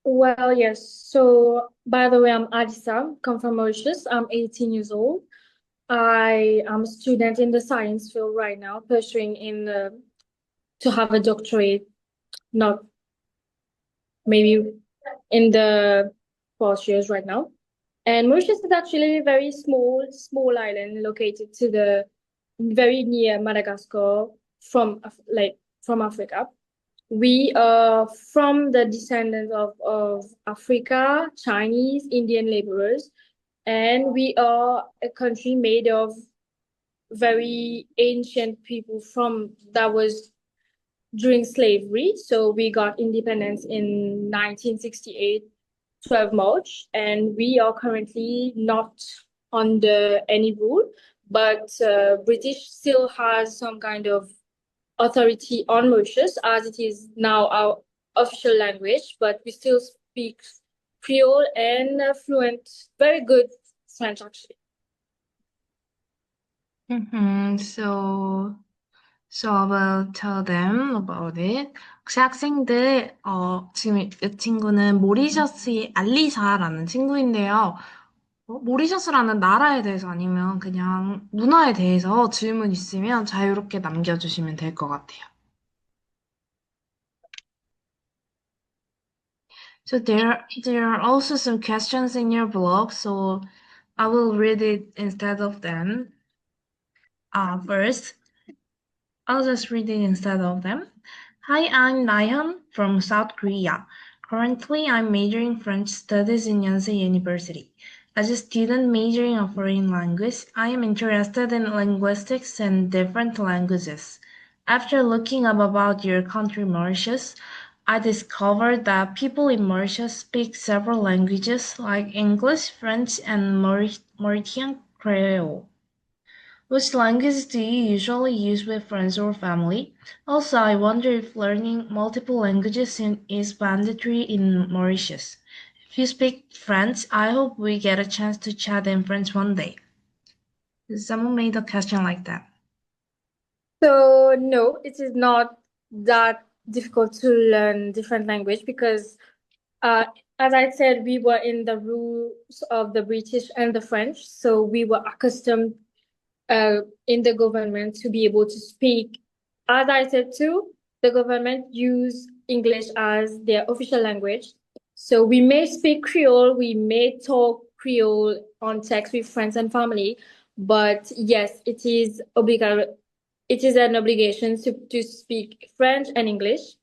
Well, yes. So, by the way, I'm Alissa, come from Mauritius. I'm 18 years old. I am a student in the science field right now, pursuing to have a doctorate, not maybe in the past years right now. And Mauritius is actually a very small island located to the very near Madagascar from Africa. We are from the descendants of Africa, Chinese, Indian laborers, and we are a country made of very ancient people from that was during slavery. So we got independence in 1968, 12 March, and we are currently not under any rule, but British still has some kind of authority on Mauritius as it is now our official language, but we still speak Creole and fluent, very good French actually. So I will tell them about it. 혹시 학생들, 지금 이 친구는 모리셔스의 알리사라는 친구인데요. 모리셔스라는 나라에 대해서 아니면 그냥 문화에 대해서 질문 있으면 자유롭게 남겨주시면 될 것 같아요. So there are also some questions in your blog, so I will read it instead of them. First, I'll just read it instead of them. Hi, I'm Nahyun from South Korea. Currently, I'm majoring French studies in Yonsei University. As a student majoring a foreign language, I am interested in linguistics and different languages. After looking up about your country, Mauritius, I discovered that people in Mauritius speak several languages like English, French, and Mauritian Creole. Which language do you usually use with friends or family? Also, I wonder if learning multiple languages is mandatory in Mauritius. If you speak French, I hope we get a chance to chat in French one day. Someone made a question like that. So no, it is not that difficult to learn different language because as I said, we were in the rules of the British and the French, so we were accustomed in the government to be able to speak. As I said too, the government use English as their official language. So we may speak Creole, we may talk Creole on text with friends and family, but yes, it is obligatory. It is an obligation to speak French and English.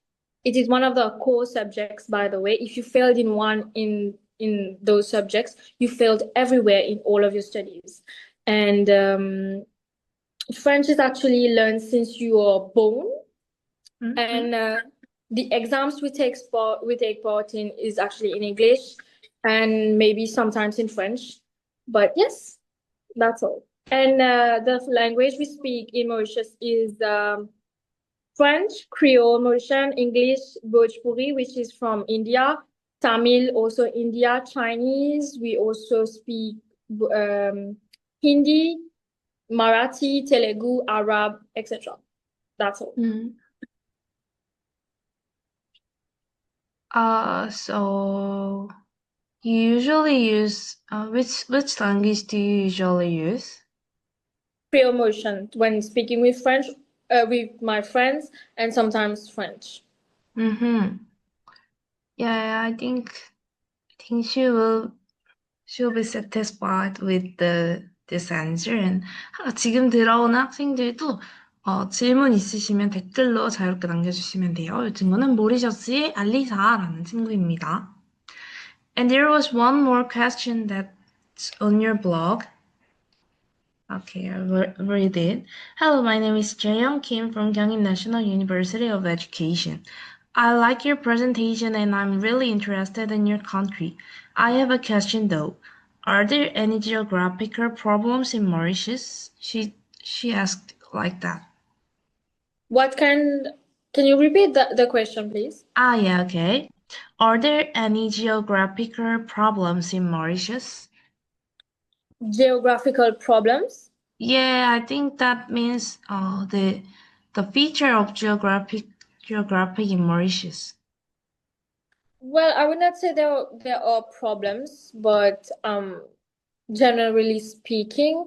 It is one of the core subjects, by the way. If you failed in one in those subjects, you failed everywhere in all of your studies. And French is actually learned since you are born, and the exams we take part in is actually in English and maybe sometimes in French. But yes, that's all. And the language we speak in Mauritius is French, Creole, Mauritian, English, Bhojpuri, which is from India, Tamil, also India, Chinese. We also speak Hindi, Marathi, Telugu, Arab, etc. That's all. So you usually use which language do you usually use? Creole Mauritian when speaking with French, with my friends, and sometimes French. Yeah, I think she'll be satisfied with this answer. And 지금 들어오는 학생들도 질문 있으시면 댓글로 자유롭게 남겨주시면 돼요. 이 친구는 모리셔스의 알리사라는 친구입니다. And there was one more question that's on your blog. Okay, I'll read it. Hello, my name is Jaeyoung Kim from Gyeonggi National University of Education. I like your presentation and I'm really interested in your country. I have a question though. Are there any geographical problems in Mauritius? She asked like that. Can you repeat the question, please? Yeah, okay. Are there any geographical problems in Mauritius? Geographical problems? Yeah, I think that means the feature of geography in Mauritius. Well, I would not say there are problems, but generally speaking,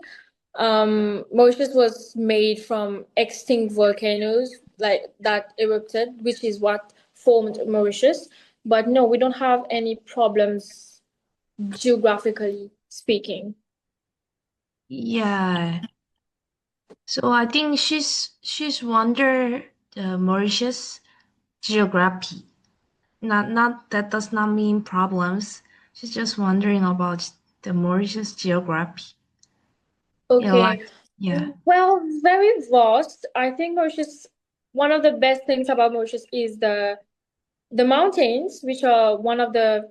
Mauritius was made from extinct volcanoes like that erupted, which is what formed Mauritius. But no, we don't have any problems geographically speaking. Yeah. So I think she's wonder the Mauritius geography. Not that does not mean problems. She's just wondering about the Mauritius geography. Yeah, Okay. yeah. Well, very vast. I think Mauritius, one of the best things about Mauritius is the mountains, which are one of the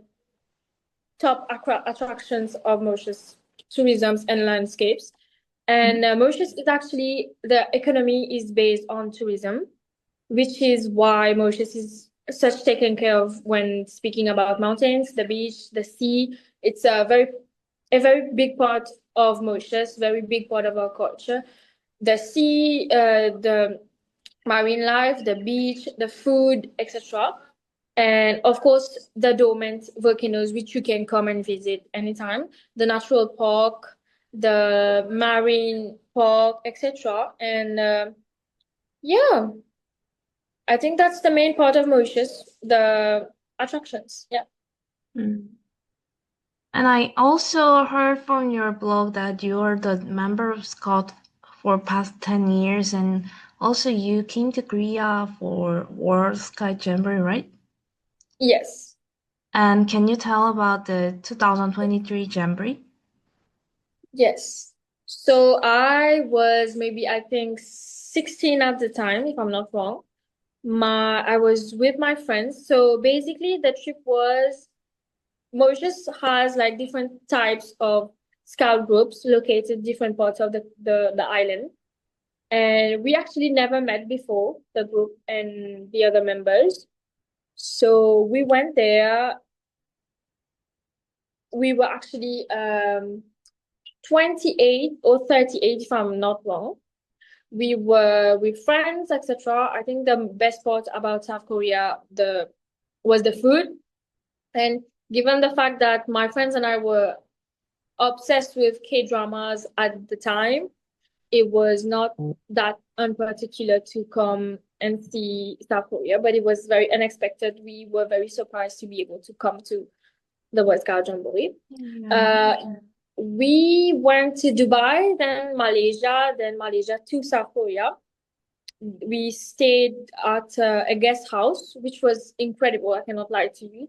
top attractions of Mauritius tourism and landscapes. And Mauritius is actually, the economy is based on tourism, which is why Mauritius is such taken care of when speaking about mountains, the beach, the sea. It's a very big part of Mauritius, very big part of our culture. The sea, the marine life, the beach, the food, etc. And of course, the dormant volcanoes, which you can come and visit anytime, the natural park, the marine park, etc. And yeah, I think that's the main part of Mauritius, the attractions. Yeah. Mm. And I also heard from your blog that you are the member of Scout for past 10 years, and also you came to Korea for World Sky Jamboree, right? Yes. And can you tell about the 2023 Jamboree? Yes. So I was maybe, I think, 16 at the time, if I'm not wrong. I was with my friends. So basically the trip was, Mauritius has like different types of scout groups located different parts of the island. And we actually never met before, the group and the other members. So we went there. We were actually 28 or 38, if I'm not wrong. We were with friends, etc. I think the best part about South Korea was the food. And given the fact that my friends and I were obsessed with K-dramas at the time, it was not that unparticular to come and see South Korea, but it was very unexpected. We were very surprised to be able to come to the World Scout Jamboree. We went to Dubai, then Malaysia to South Korea. We stayed at a guest house, which was incredible. I cannot lie to you.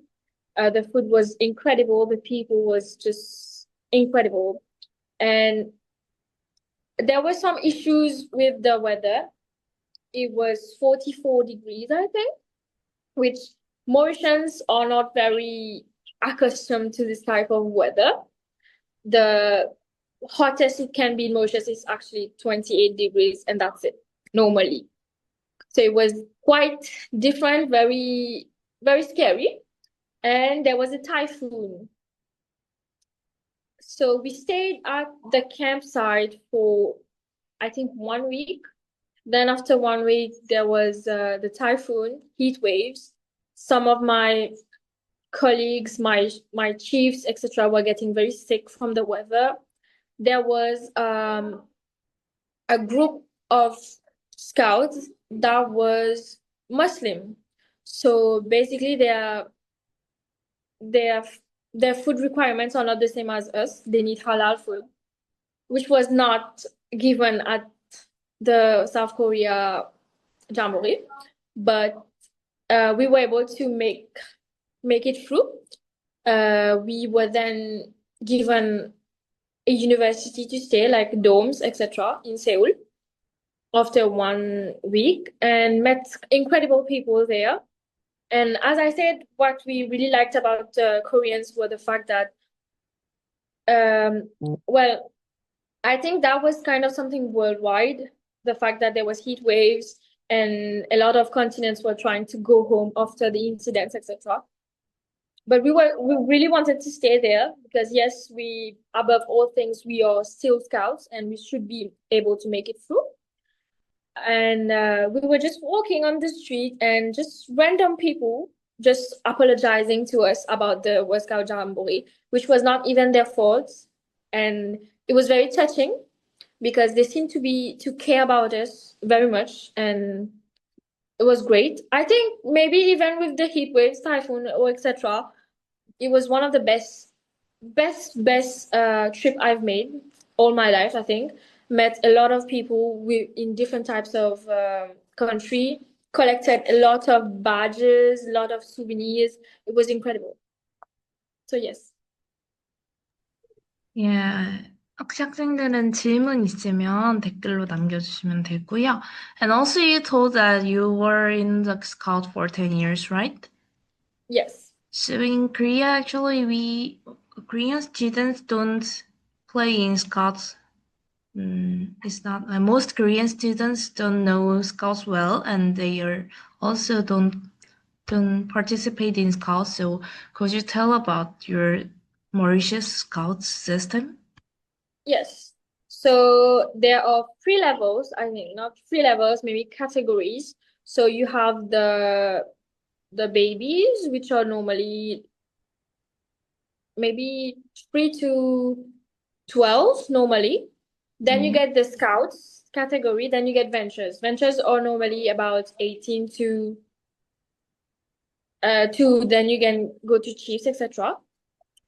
The food was incredible. The people was just incredible. And there were some issues with the weather. It was 44 degrees, I think, which Mauritians are not very accustomed to this type of weather. The hottest it can be in Mauritius is actually 28 degrees, and that's it, normally. So it was quite different, very, very scary. And there was a typhoon. So we stayed at the campsite for, I think, 1 week. Then after 1 week, there was the typhoon, heat waves. Some of my colleagues, my chiefs, etc., were getting very sick from the weather. There was a group of scouts that was Muslim. So basically, their their food requirements are not the same as us. They need halal food, which was not given at the South Korea Jamboree, but we were able to make it through. We were then given a university to stay, like dorms, etc., in Seoul after 1 week, and met incredible people there. And as I said, what we really liked about Koreans were the fact that, well, I think that was kind of something worldwide, the fact that there was heat waves and a lot of continents were trying to go home after the incidents, etc. But we really wanted to stay there because yes, above all things, we are still scouts and we should be able to make it through. And we were just walking on the street and just random people just apologizing to us about the World Scout Jamboree, which was not even their fault. And it was very touching because they seemed to care about us very much, and it was great. I think maybe even with the heat waves, typhoon, or etc., it was one of the best trip I've made all my life. I think met a lot of people in different types of country, collected a lot of badges, a lot of souvenirs. It was incredible. So yes. Yeah. 혹시 학생들은 질문 있으면 댓글로 남겨주시면 되고요. And also you told that you were in the Scout for 10 years, right? Yes. So in Korea, actually, Korean students don't play in Scouts. It's not most Korean students don't know Scouts well, and they are also don't participate in Scouts. So could you tell about your Mauritius Scouts system? Yes. So there are three levels, I think, not three levels, maybe categories. So you have the babies, which are normally maybe 3 to 12 normally. Then you get the scouts category, then you get ventures. Ventures are normally about 18 to then you can go to chiefs, etc.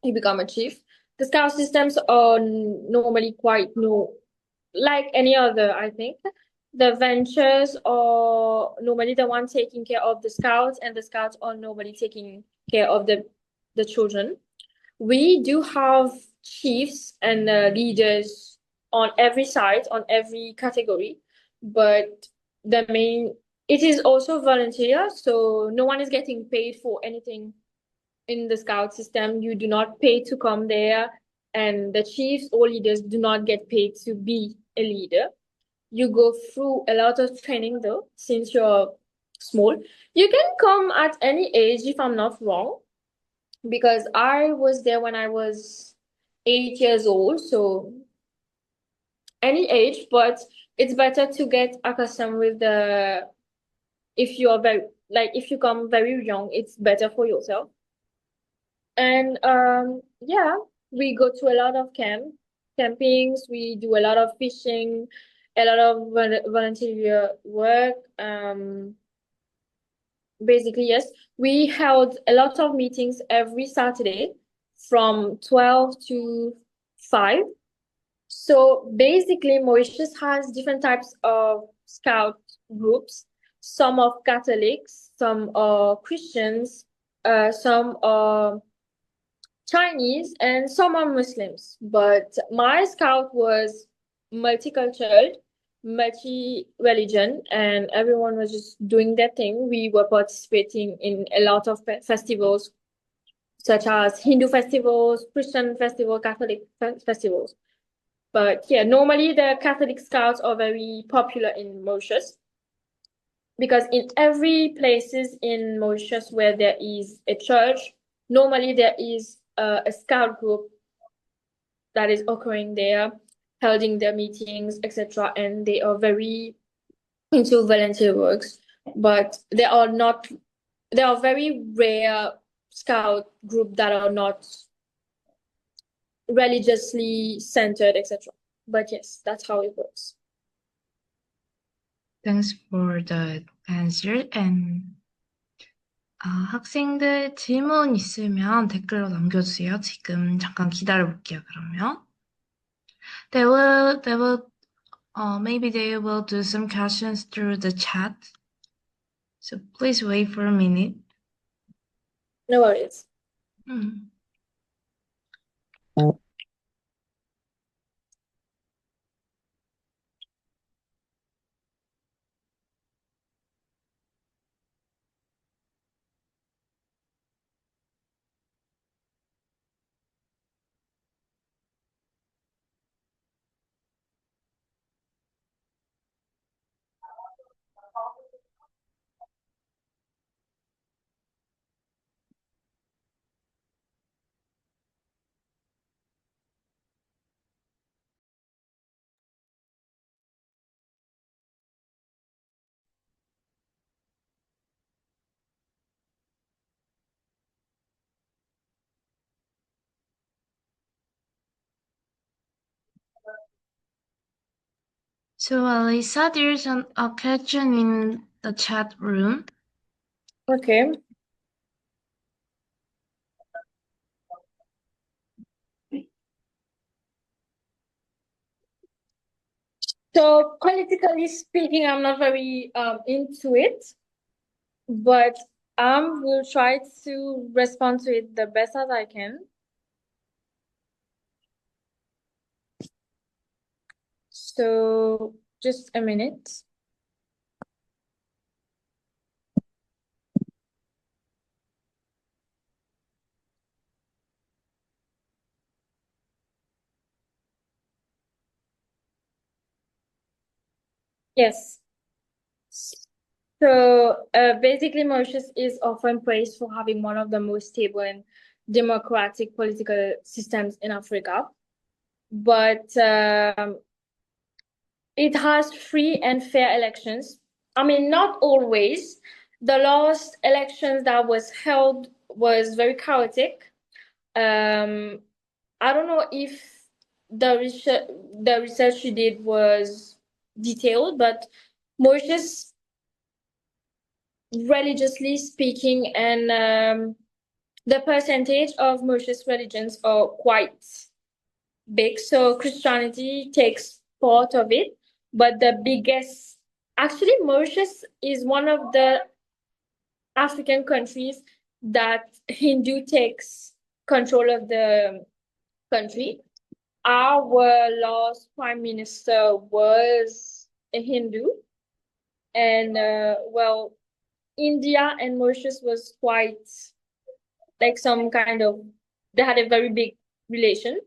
You become a chief. The scout systems are normally quite no like any other, I think. The ventures are normally the one taking care of the scouts, and the scouts are normally taking care of the children. We do have chiefs and leaders on every side, on every category, but the main it is also volunteer, so no one is getting paid for anything in the scout system. You do not pay to come there, and the chiefs or leaders do not get paid to be a leader. You go through a lot of training though, since you're small. You can come at any age, if I'm not wrong, because I was there when I was 8 years old, so any age, but it's better to get accustomed with the if you are very like if you come very young, it's better for yourself. And yeah, we go to a lot of campings, we do a lot of fishing, a lot of volunteer work. Basically, yes, we held a lot of meetings every Saturday from 12 to 5. So basically, Mauritius has different types of scout groups. Some are Catholics, some are Christians, some are Chinese, and some are Muslims. But my scout was multicultural, multi-religion, and everyone was just doing their thing. We were participating in a lot of festivals, such as Hindu festivals, Christian festivals, Catholic festivals. But yeah, normally the Catholic scouts are very popular in Mauritius because in every places in Mauritius where there is a church, normally there is a scout group that is occurring there, holding their meetings, etc. And they are very into volunteer works, but there are very rare scout group that are not religiously centered, etc. But yes, that's how it works. Thanks for the answer. And 학생들 질문 있으면 댓글로 남겨주세요. 지금 잠깐 기다려볼게요, 그러면. Maybe they will do some questions through the chat. So please wait for a minute. No worries. So, Alissa, there's a question in the chat room. Okay. So politically speaking, I'm not very into it, but I will try to respond to it the best as I can. So just a minute. Yes. So basically, Mauritius is often praised for having one of the most stable and democratic political systems in Africa. But it has free and fair elections. I mean, not always. The last elections that was held was very chaotic. I don't know if the research she did was detailed, but Mauritius, religiously speaking, and the percentage of Mauritius religions are quite big. So Christianity takes part of it, but the biggest, actually, Mauritius is one of the African countries that Hindu takes control of the country. Our last prime minister was a Hindu, and well, India and Mauritius was quite like some kind of, they had a very big relation,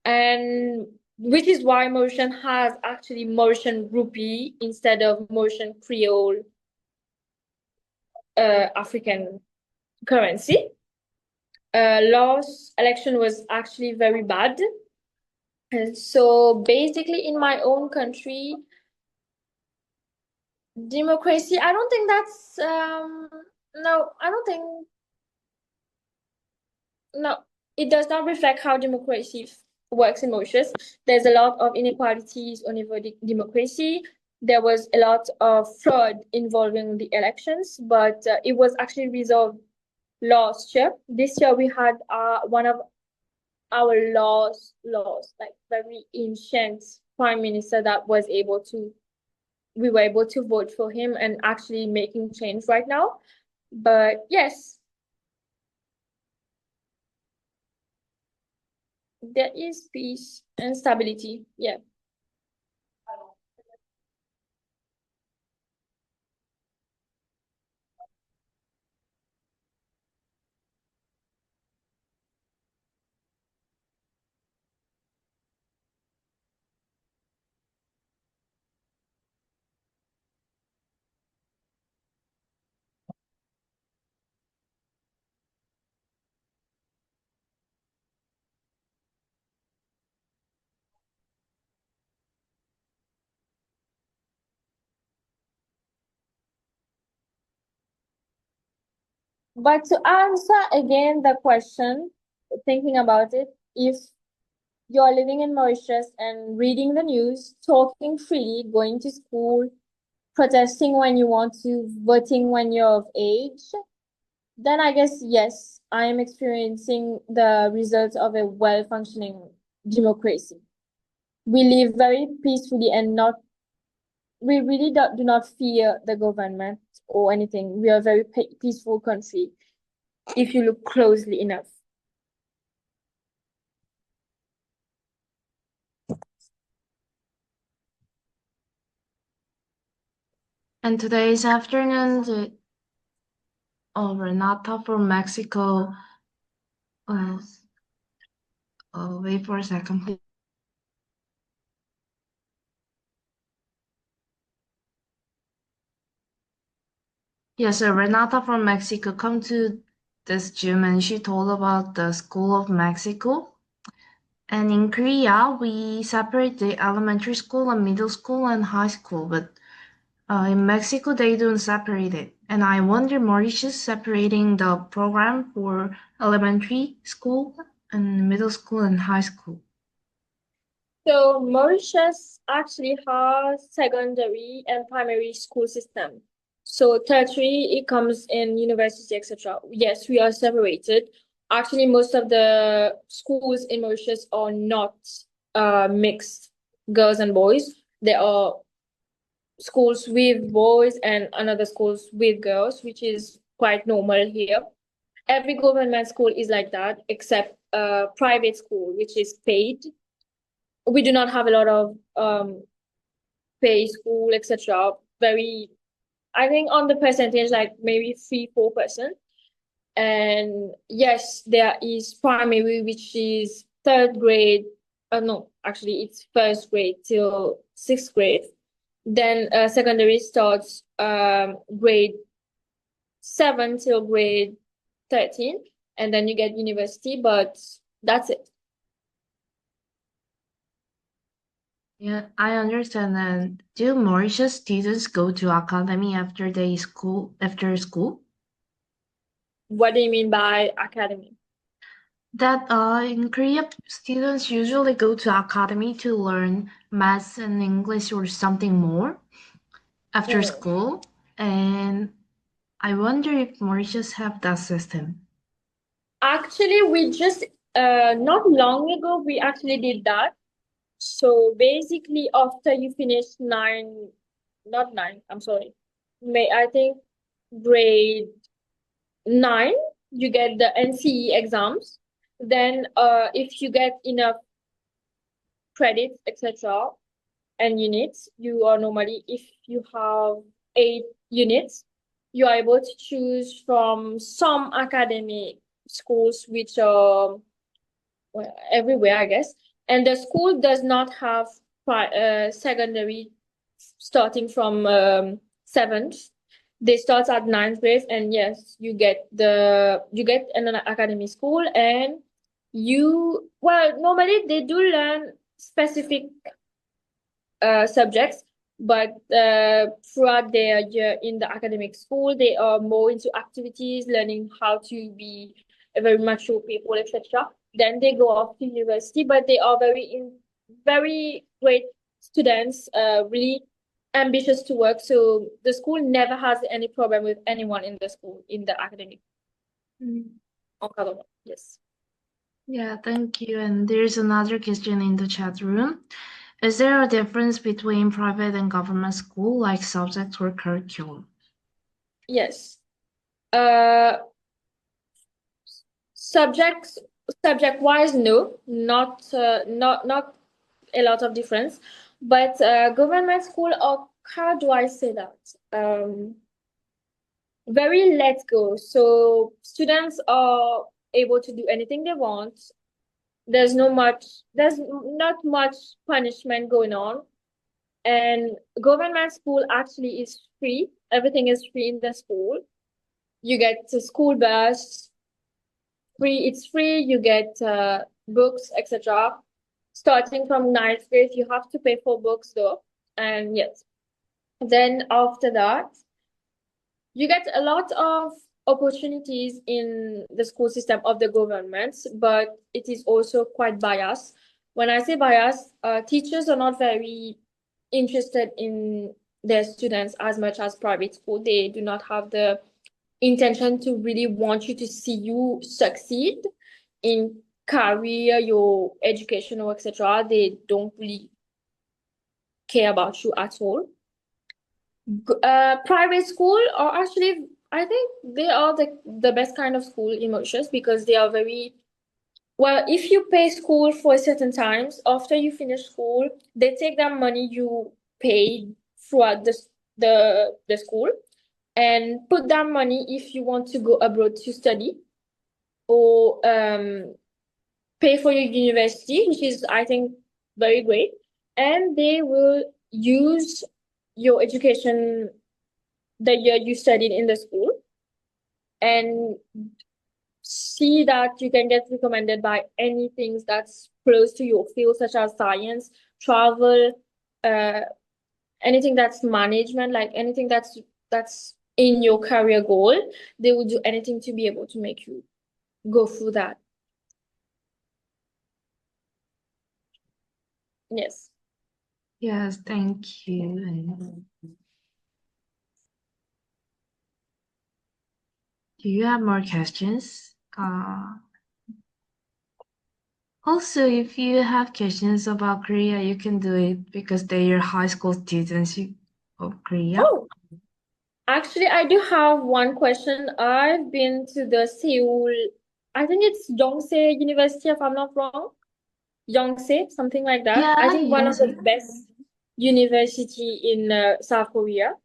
and which is why Mauritian has actually Mauritian rupee instead of Mauritian Creole African currency. Last election was actually very bad. And so basically in my own country, democracy, I don't think that's no, I don't think, no, it does not reflect how democracy works in Mauritius. There's a lot of inequalities on democracy. There was a lot of fraud involving the elections, but it was actually resolved last year. This year we had one of our laws, like very ancient prime minister that was able to, we were able to vote for him and actually making change right now. But yes, there is peace and stability. Yeah. But to answer again the question, thinking about it, if you're living in Mauritius and reading the news, talking freely, going to school, protesting when you want to, voting when you're of age, then I guess, yes, I am experiencing the results of a well-functioning democracy. We live very peacefully and not, we really do not fear the government or anything. We are a very peaceful country if you look closely enough. And today's afternoon, Renata from Mexico. Wait for a second, please. Yes, so Renata from Mexico come to this gym and she told about the School of Mexico. And in Korea, we separate the elementary school and middle school and high school, but in Mexico, they don't separate it. And I wonder, Mauritius separating the program for elementary school and middle school and high school. So Mauritius actually has secondary and primary school system. So tertiary, it comes in university, etc. Yes, we are separated. Actually, most of the schools in Mauritius are not mixed girls and boys. There are schools with boys and another schools with girls, which is quite normal here. Every government school is like that, except private school, which is paid. We do not have a lot of pay school, etc. Very, I think on the percentage, like maybe 3-4%. And yes, there is primary, which is third grade. No, actually, it's first grade till sixth grade. Then secondary starts grade 7 till grade 13, and then you get university, but that's it. Yeah, I understand. And do Mauritius students go to academy after school? What do you mean by academy? That in Korea, students usually go to academy to learn math and English or something more after school. And I wonder if Mauritius have that system. Actually, we just not long ago we actually did that. So basically, after you finish not nine, I'm sorry, I think grade 9, you get the NCE exams. Then, if you get enough credits, etc., and units, you are normally, if you have 8 units, you are able to choose from some academic schools which are everywhere, I guess. And the school does not have secondary starting from 7th. They start at 9th grade, and yes, you get an academy school, and normally they do learn specific subjects, but throughout their year in the academic school, they are more into activities, learning how to be a very mature people, etc. Then they go off to university, but they are very great students, really ambitious to work. So the school never has any problem with anyone in the school in the academic. Yes. Yeah, thank you. And there's another question in the chat room. Is there a difference between private and government school, like subjects or curriculum? Yes. Subject wise, no, not a lot of difference. But government school, or how do I say that? Very let go. So students are able to do anything they want. There's not much punishment going on. And government school actually is free. Everything is free in the school. You get a school bus, free. It's free. You get books, etc. Starting from 9th grade, you have to pay for books though. And yes, then after that, you get a lot of opportunities in the school system of the government, but it is also quite biased. When I say biased, teachers are not very interested in their students as much as private school. They do not have the intention to really want you to see you succeed in career, your education, or etc. They don't really care about you at all. Private school are actually, I think they are the best kind of school in Mauritius, because they are very well. If you pay school for certain times, after you finish school, they take that money you paid throughout the school and put that money if you want to go abroad to study, or pay for your university, which is, I think, very great. And they will use your education the year you studied in the school and see that you can get recommended by anything that's close to your field, such as science, travel, anything that's management, like anything that's in your career goal. They will do anything to be able to make you go through that. Yes. Yes, thank you. Do you have more questions? Also, if you have questions about Korea, you can do it because they're high school students of Korea. Oh, actually, I do have one question. I've been to the Seoul, I think it's Yonsei University, if I'm not wrong. Yonsei, something like that. Yeah, I think one of the Yonsei. best university in South Korea.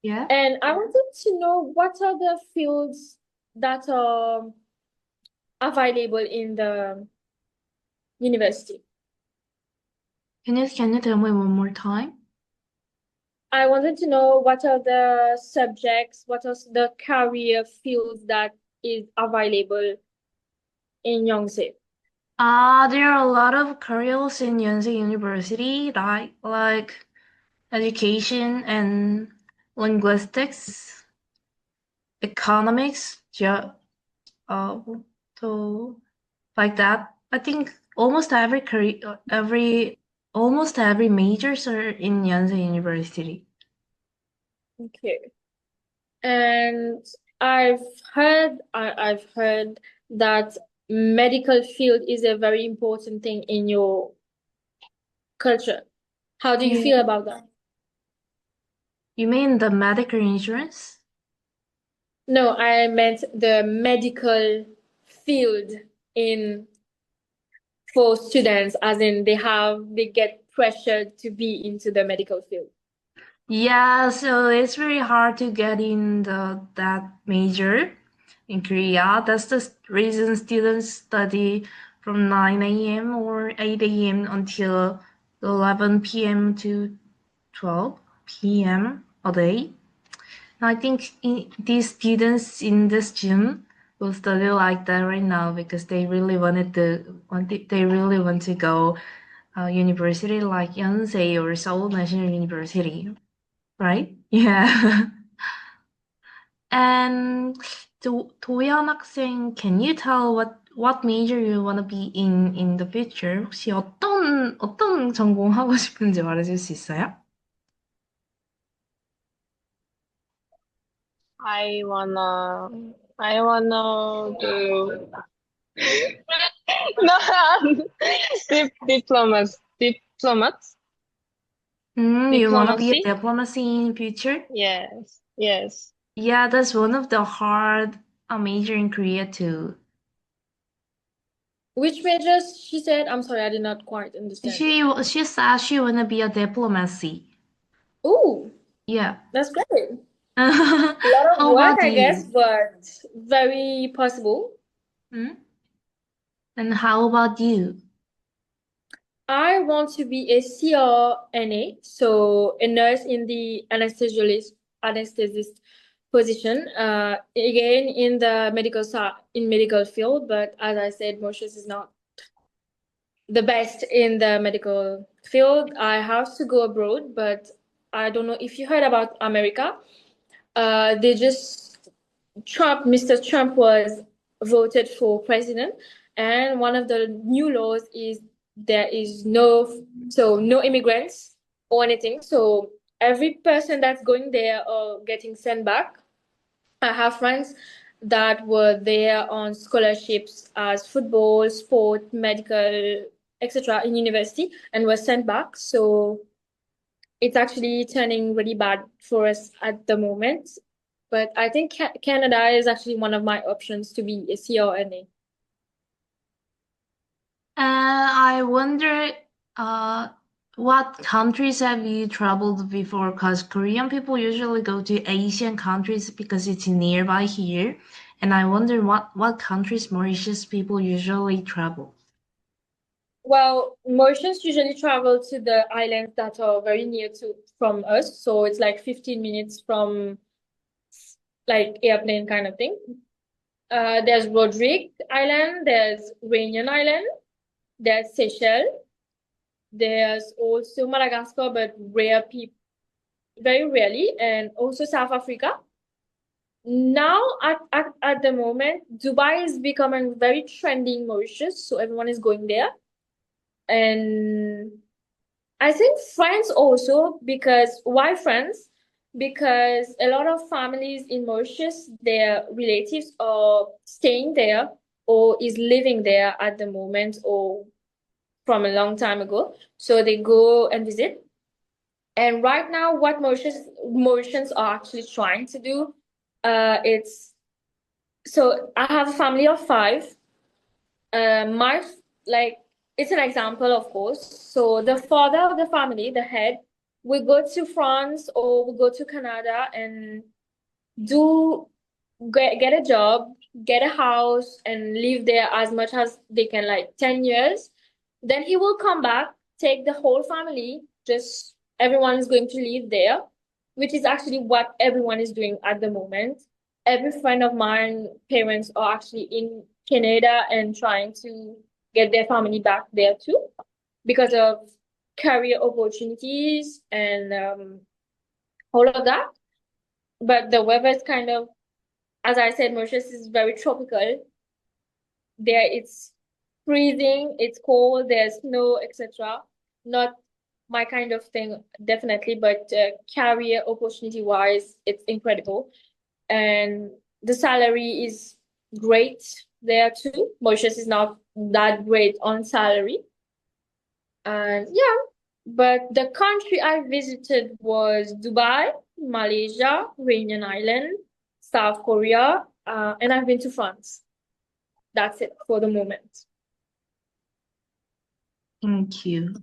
Yeah. And I wanted to know what are the fields that are available in the university. Can you tell me one more time? I wanted to know what are the subjects, what are the career fields that is available in Yonsei. There are a lot of careers in Yonsei University, like education and linguistics, economics, so like that. I think almost almost every majors are in Yonsei University. Okay. And I've heard that medical field is a very important thing in your culture. How do you feel about that? You mean the medical insurance? No, I meant the medical field for students, as in they get pressured to be into the medical field. Yeah, so it's very hard to get in that major in Korea. That's the reason students study from 9 a.m. or 8 a.m. until 11 p.m. to 12 p.m. a day. I think these students in this gym will study like that right now because they really they really want to go university like Yonsei or Seoul National University, right? Yeah. And 도연 학생, can you tell what major you want to be in the future? 혹시 어떤 전공 하고 싶은지 말해줄 수 있어요? I wanna do no diplomat. You want to be a Diplomacy? diplomacy in future? Yes. Yes. Yeah, that's one of the hard major in Korea too. Which majors she said? I'm sorry, I did not quite understand. She said she wanna be a diplomacy. Ooh, Yeah. that's great. A How lot of work, about I you? guess, but very possible. And how about you? I want to be a CRNA, so a nurse in the anesthetist position. Again in the medical field, but as I said, Mauritius is not the best in the medical field. I have to go abroad, but I don't know if you heard about America. They just Mr. Trump was voted for president, and one of the new laws is there is no immigrants or anything. So every person that's going there or getting sent back. I have friends that were there on scholarships as football, sport, medical, etc. in university and were sent back. So it's actually turning really bad for us at the moment. But I think Canada is actually one of my options to be a CRNA. I wonder, what countries have you traveled before? Because Korean people usually go to Asian countries because it's nearby here. And I wonder what countries Mauritius people usually travel. Well, Mauritians usually travel to the islands that are very near from us. So it's like 15 minutes from like airplane kind of thing. There's Rodrigue Island, there's Réunion Island, there's Seychelles, there's also Madagascar, but very rarely, and also South Africa. Now, at the moment, Dubai is becoming very trendy in Mauritius, so everyone is going there. And I think friends also, because why friends? Because a lot of families in Mauritius, their relatives are staying there or is living there at the moment or from a long time ago. So they go and visit. And right now, what Mauritians are actually trying to do, it's so I have a family of five. My like it's an example, of course. So the father of the family, the head, will go to France or will go to Canada and do get a job, get a house, and live there as much as they can, like 10 years. Then he will come back, take the whole family, just everyone is going to live there, which is actually what everyone is doing at the moment. Every friend of mine, parents are actually in Canada and trying to get their family back there too because of career opportunities and all of that. But the weather is kind of, as I said, Mauritius is very tropical. There it's freezing, it's cold, there's snow, etc. Not my kind of thing, definitely, but career opportunity wise, it's incredible. And the salary is great there too. Mauritius is not that great on salary. And yeah, but the country I visited was Dubai, Malaysia, Réunion Island, South Korea, and I've been to France. That's it for the moment. Thank you.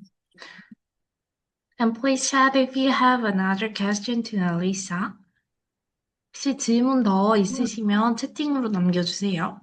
And please chat if you have another question to Alissa. 혹시 질문 더 있으시면 채팅으로 남겨주세요.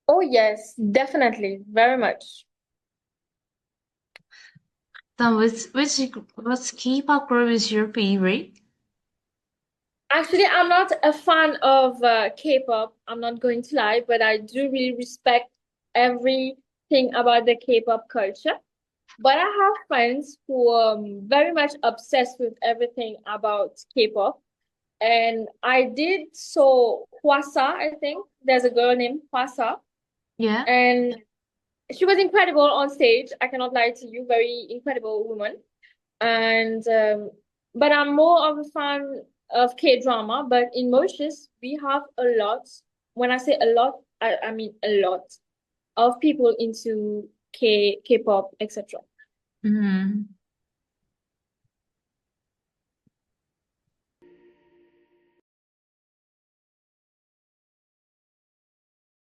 Oh yes, definitely, very much. Then which K-pop group is your favorite? Actually, I'm not a fan of K-pop. I'm not going to lie, but I do really respect everything about the K-pop culture. But I have friends who are very much obsessed with everything about K-pop. And I did saw Hwasa, I think. There's a girl named Hwasa. Yeah. And she was incredible on stage. I cannot lie to you, very incredible woman. And but I'm more of a fan of K-drama. But in Mauritius, we have a lot. When I say a lot, I mean a lot of people into K-pop, etc. Mm.